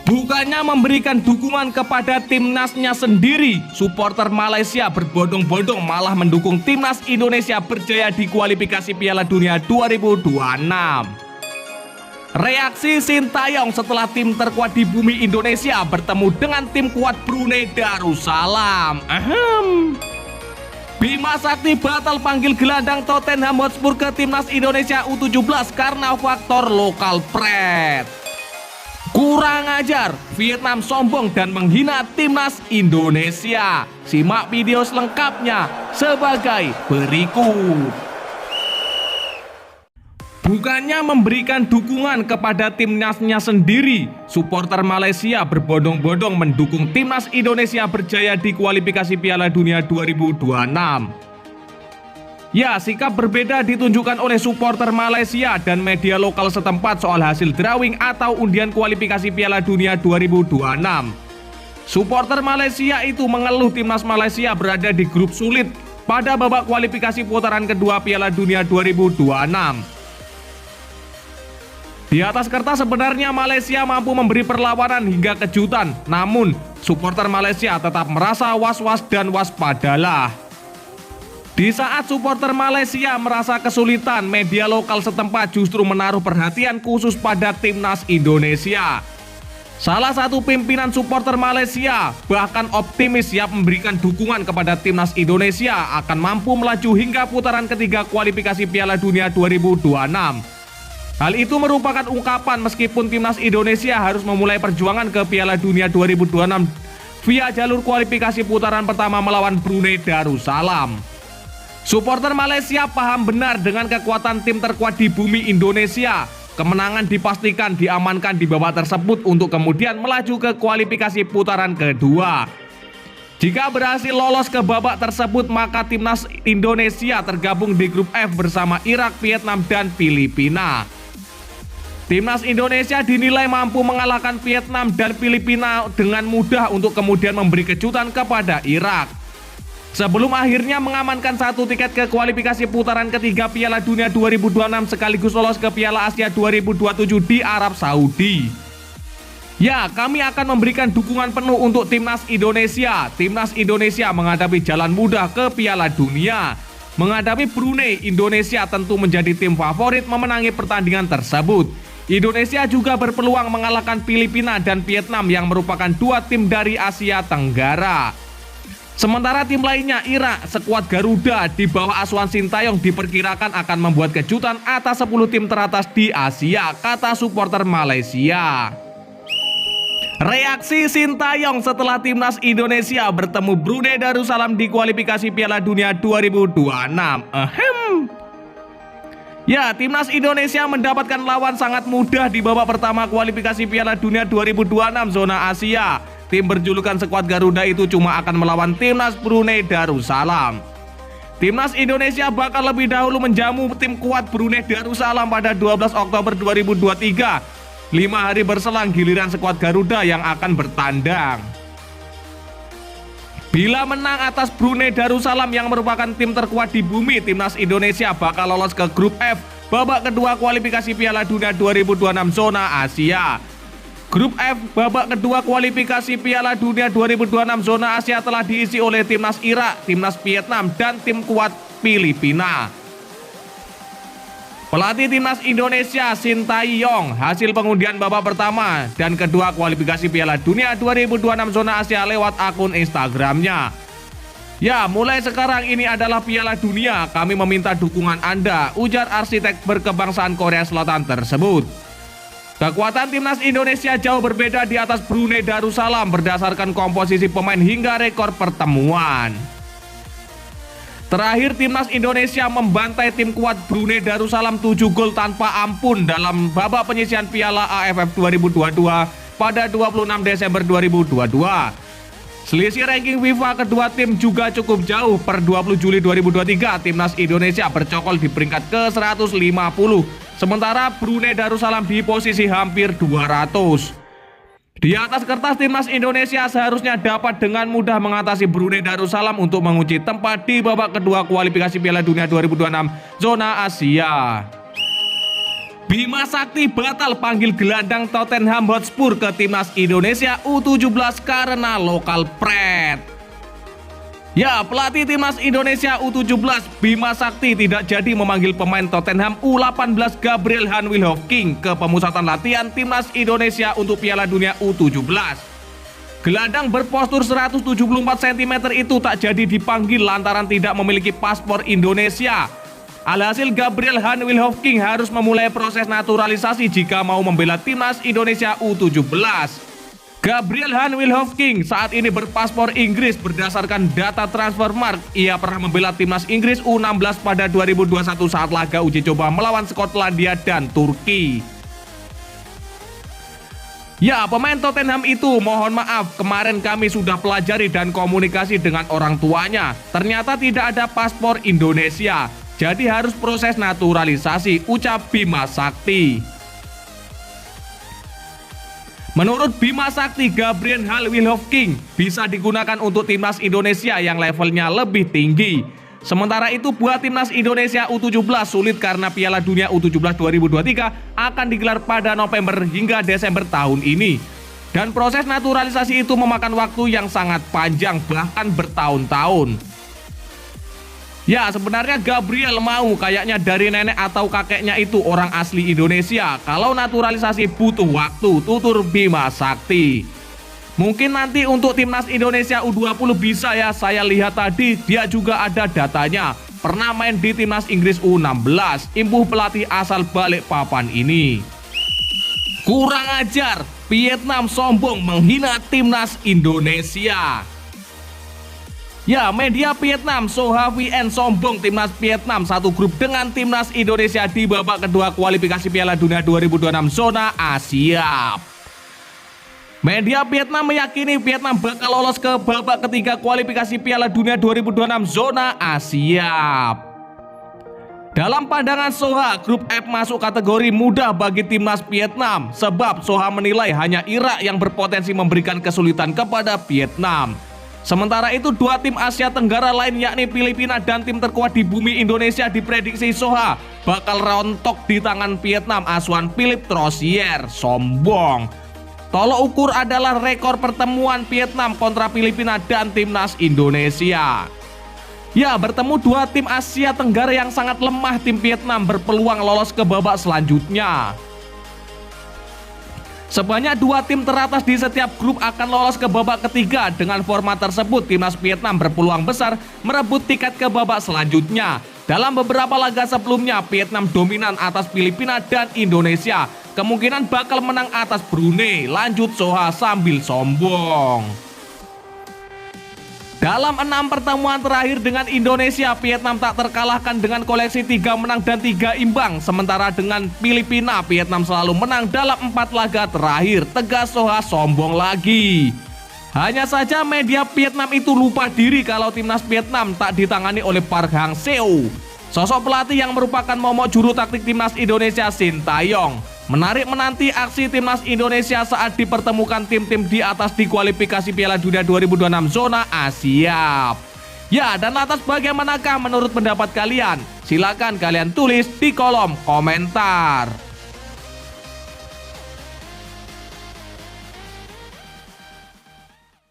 Bukannya memberikan dukungan kepada timnasnya sendiri, supporter Malaysia berbondong-bondong malah mendukung timnas Indonesia berjaya di kualifikasi Piala Dunia 2026. Reaksi Sintayong setelah tim terkuat di bumi Indonesia bertemu dengan tim kuat Brunei Darussalam. Bima Sakti batal panggil gelandang Tottenham Hotspur ke timnas Indonesia U17 karena faktor lokal pret. Kurang ajar, Vietnam sombong dan menghina timnas Indonesia. Simak video selengkapnya sebagai berikut. Bukannya memberikan dukungan kepada timnasnya sendiri, supporter Malaysia berbondong-bondong mendukung timnas Indonesia berjaya di kualifikasi Piala Dunia 2026. Ya, sikap berbeda ditunjukkan oleh supporter Malaysia dan media lokal setempat soal hasil drawing atau undian kualifikasi Piala Dunia 2026. Supporter Malaysia itu mengeluh timnas Malaysia berada di grup sulit pada babak kualifikasi putaran kedua Piala Dunia 2026. Di atas kertas sebenarnya Malaysia mampu memberi perlawanan hingga kejutan, namun supporter Malaysia tetap merasa was-was dan waspadalah. Di saat supporter Malaysia merasa kesulitan, media lokal setempat justru menaruh perhatian khusus pada timnas Indonesia. Salah satu pimpinan supporter Malaysia bahkan optimis siap memberikan dukungan kepada timnas Indonesia akan mampu melaju hingga putaran ketiga kualifikasi Piala Dunia 2026. Hal itu merupakan ungkapan meskipun timnas Indonesia harus memulai perjuangan ke Piala Dunia 2026 via jalur kualifikasi putaran pertama melawan Brunei Darussalam. Supporter Malaysia paham benar dengan kekuatan tim terkuat di bumi Indonesia. Kemenangan dipastikan diamankan di babak tersebut untuk kemudian melaju ke kualifikasi putaran kedua. Jika berhasil lolos ke babak tersebut, maka timnas Indonesia tergabung di grup F bersama Irak, Vietnam, dan Filipina. Timnas Indonesia dinilai mampu mengalahkan Vietnam dan Filipina dengan mudah untuk kemudian memberi kejutan kepada Irak. Sebelum akhirnya mengamankan satu tiket ke kualifikasi putaran ketiga Piala Dunia 2026 sekaligus lolos ke Piala Asia 2027 di Arab Saudi. Ya, kami akan memberikan dukungan penuh untuk timnas Indonesia. Timnas Indonesia menghadapi jalan mudah ke Piala Dunia. Menghadapi Brunei, Indonesia tentu menjadi tim favorit memenangi pertandingan tersebut. Indonesia juga berpeluang mengalahkan Filipina dan Vietnam yang merupakan dua tim dari Asia Tenggara. Sementara tim lainnya Irak, skuad Garuda di bawah asuhan Sintayong diperkirakan akan membuat kejutan atas 10 tim teratas di Asia, kata supporter Malaysia. Reaksi Sintayong setelah timnas Indonesia bertemu Brunei Darussalam di kualifikasi Piala Dunia 2026. Ya, timnas Indonesia mendapatkan lawan sangat mudah di babak pertama kualifikasi Piala Dunia 2026 zona Asia. Tim berjulukan skuad Garuda itu cuma akan melawan timnas Brunei Darussalam. Timnas Indonesia bakal lebih dahulu menjamu tim kuat Brunei Darussalam pada 12 Oktober 2023. 5 hari berselang giliran skuad Garuda yang akan bertandang. Bila menang atas Brunei Darussalam yang merupakan tim terkuat di bumi, timnas Indonesia bakal lolos ke grup F babak kedua kualifikasi Piala Dunia 2026 zona Asia. Grup F babak kedua kualifikasi Piala Dunia 2026 zona Asia telah diisi oleh timnas Irak, timnas Vietnam, dan tim kuat Filipina. Pelatih timnas Indonesia Sintayong hasil pengundian babak pertama dan kedua kualifikasi Piala Dunia 2026 zona Asia lewat akun Instagramnya. Ya, mulai sekarang ini adalah Piala Dunia, kami meminta dukungan Anda, ujar arsitek berkebangsaan Korea Selatan tersebut. Kekuatan timnas Indonesia jauh berbeda di atas Brunei Darussalam berdasarkan komposisi pemain hingga rekor pertemuan. Terakhir timnas Indonesia membantai tim kuat Brunei Darussalam 7 gol tanpa ampun dalam babak penyisihan Piala AFF 2022 pada 26 Desember 2022. Selisih ranking FIFA kedua tim juga cukup jauh. Per 20 Juli 2023 timnas Indonesia bercokol di peringkat ke-150. Sementara Brunei Darussalam di posisi hampir 200. Di atas kertas timnas Indonesia seharusnya dapat dengan mudah mengatasi Brunei Darussalam untuk mengunci tempat di babak kedua kualifikasi Piala Dunia 2026 zona Asia. Bima Sakti batal panggil gelandang Tottenham Hotspur ke timnas Indonesia U17 karena lokal pret. Ya, pelatih timnas Indonesia U17 Bima Sakti tidak jadi memanggil pemain Tottenham U18 Gabriel Hanwilhoffking ke pemusatan latihan timnas Indonesia untuk Piala Dunia U17. Gelandang berpostur 174 cm itu tak jadi dipanggil lantaran tidak memiliki paspor Indonesia. Alhasil Gabriel Hanwilhoffking harus memulai proses naturalisasi jika mau membela timnas Indonesia U17. Gabriel Hanwilhoffking saat ini berpaspor Inggris berdasarkan data Transfermarkt. Ia pernah membela timnas Inggris U16 pada 2021 saat laga uji coba melawan Skotlandia dan Turki. Ya, pemain Tottenham itu mohon maaf, kemarin kami sudah pelajari dan komunikasi dengan orang tuanya. Ternyata tidak ada paspor Indonesia. Jadi harus proses naturalisasi, ucap Bima Sakti. Menurut Bima Sakti, Gabriel Hanwilhoffking bisa digunakan untuk timnas Indonesia yang levelnya lebih tinggi. Sementara itu buat timnas Indonesia U17 sulit karena Piala Dunia U17 2023 akan digelar pada November hingga Desember tahun ini. Dan proses naturalisasi itu memakan waktu yang sangat panjang, bahkan bertahun-tahun. Ya, sebenarnya Gabriel mau kayaknya dari nenek atau kakeknya itu orang asli Indonesia. Kalau naturalisasi butuh waktu, tutur Bima Sakti. Mungkin nanti untuk timnas Indonesia U20 bisa ya, saya lihat tadi dia juga ada datanya. Pernah main di timnas Inggris U16, imbuh pelatih asal Balikpapan ini. Kurang ajar, Vietnam sombong menghina timnas Indonesia. Ya, media Vietnam Soha VN sombong timnas Vietnam satu grup dengan timnas Indonesia di babak kedua kualifikasi Piala Dunia 2026 zona Asia. Media Vietnam meyakini Vietnam bakal lolos ke babak ketiga kualifikasi Piala Dunia 2026 zona Asia. Dalam pandangan Soha, grup F masuk kategori mudah bagi timnas Vietnam sebab Soha menilai hanya Irak yang berpotensi memberikan kesulitan kepada Vietnam. Sementara itu dua tim Asia Tenggara lain yakni Filipina dan tim terkuat di bumi Indonesia diprediksi Soha bakal rontok di tangan Vietnam asuhan Philippe Troussier. Sombong. Tolok ukur adalah rekor pertemuan Vietnam kontra Filipina dan timnas Indonesia. Ya, bertemu dua tim Asia Tenggara yang sangat lemah, tim Vietnam berpeluang lolos ke babak selanjutnya. Sebanyak dua tim teratas di setiap grup akan lolos ke babak ketiga. Dengan format tersebut, timnas Vietnam berpeluang besar merebut tiket ke babak selanjutnya. Dalam beberapa laga sebelumnya, Vietnam dominan atas Filipina dan Indonesia. Kemungkinan bakal menang atas Brunei, lanjut Soha sambil sombong. Dalam 6 pertemuan terakhir dengan Indonesia, Vietnam tak terkalahkan dengan koleksi 3 menang dan 3 imbang. Sementara dengan Filipina, Vietnam selalu menang dalam 4 laga terakhir. Tegas Soha sombong lagi. Hanya saja media Vietnam itu lupa diri kalau timnas Vietnam tak ditangani oleh Park Hang-seo. Sosok pelatih yang merupakan momok juru taktik timnas Indonesia Shin Tae-yong. Menarik menanti aksi timnas Indonesia saat dipertemukan tim-tim di atas di kualifikasi Piala Dunia 2026 zona Asia. Ya, dan lantas bagaimanakah menurut pendapat kalian? Silakan kalian tulis di kolom komentar.